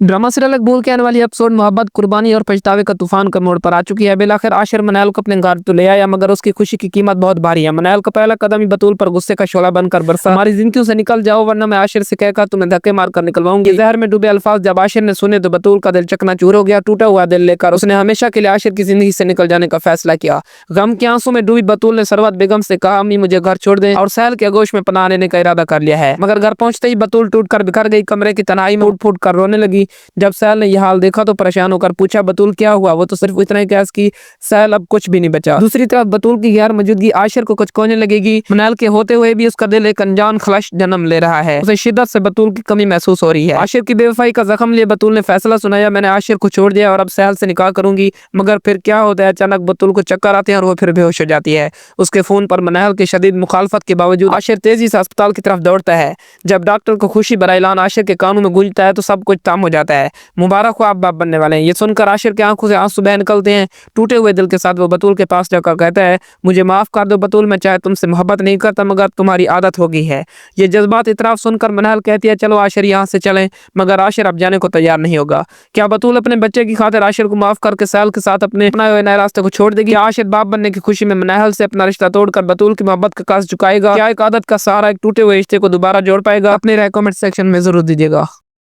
Drama serial अकबूल के आने वाली एपिसोड मोहब्बत, कुर्बानी और पछतावे का तूफान का मोड़ पर आ चुकी है। बिलाखिर आशिर मनैल को अपने घर तो ले आया, मगर उसकी खुशी की कीमत बहुत भारी है। मनैल का पहला कदम ही बतूल पर गुस्से का शोला बनकर बरसा, हमारी जिंदगियों से निकल जाओ वरना मैं आशिर से कहकर तुम्हें धक्के मारकर निकलवाऊंगी। जहर में डूबे अल्फाज जब आशिर ने सुने तो बतूल का दिल चकनाचूर हो गया। टूटा हुआ दिल लेकर उसने हमेशा के लिए आशिर की जिंदगी से निकल जाने का फैसला किया। गम के आंसू में डूबी बतूल ने सरवत बेगम से कहा, अम्मी मुझे घर छोड़ दें, और सहल के आगोश में पनाह लेने का इरादा कर लिया है। मगर घर पहुंचते ही बतूल टूट कर बिखर गई। कमरे की तन्हाई में फूट फूट कर रोने लगी। जब सहल ने यह हाल देखा तो परेशान होकर पूछा, बतूल क्या हुआ? वो तो सिर्फ इतना ही कहा कि सहल अब कुछ भी नहीं बचा। दूसरी तरफ बतूल की गैर मौजूदगी आशिर को कुछ कोने लगेगी। मनैल के होते हुए भी उसका दिल एक अनजान खलश जन्म ले रहा है। उसे शिद्दत से बतूल की कमी महसूस हो रही है। आशिर की बेवफाई का जख्म लिए बतूल ने फैसला सुनाया, मैंने आशिर को छोड़ दिया और अब सहल से निकाह करूंगी। मगर फिर क्या होता है, अचानक बतूल को चक्कर आते हैं और वो फिर बेहोश हो जाती है। उसके फोन पर मनैल की शदीद मुखालफत के बावजूद आशिर तेजी से अस्पताल की तरफ दौड़ता है। जब डॉक्टर को खुशी भरा ऐलान आशिर के कानों में गूंजता है तो सब कुछ तमाम हो जाता है। मुबारक हो, आप बाप बनने वाले हैं। ये सुनकर आशिर की आंखों से आंसू बह निकलते हैं। टूटे हुए दिल के साथ वो बतूल के पास जाकर कहता है, मुझे माफ कर दो बतूल, मैं चाहे तुमसे मोहब्बत नहीं करता मगर तुम्हारी आदत हो गई है। ये जज्बात इतराफ सुनकर मनैल कहती है, चलो आशिर यहाँ से चलें। मगर आशिर अब जाने को तैयार नहीं होगा। क्या बतूल अपने बच्चे की खातिर आशिर को माफ करके सहल के साथ अपने बनाए हुए नए रास्ते को छोड़ देगी? आशिर बाप बनने की खुशी में मनैल से अपना रिश्ता तोड़कर बतूल की मोहब्बत का काज झुकाएगा? क्या एक आदत का सहारा एक टूटे हुए रिश्ते को दोबारा जोड़ पाएगा? अपनी राय कमेंट सेक्शन में जरूर दीजिएगा।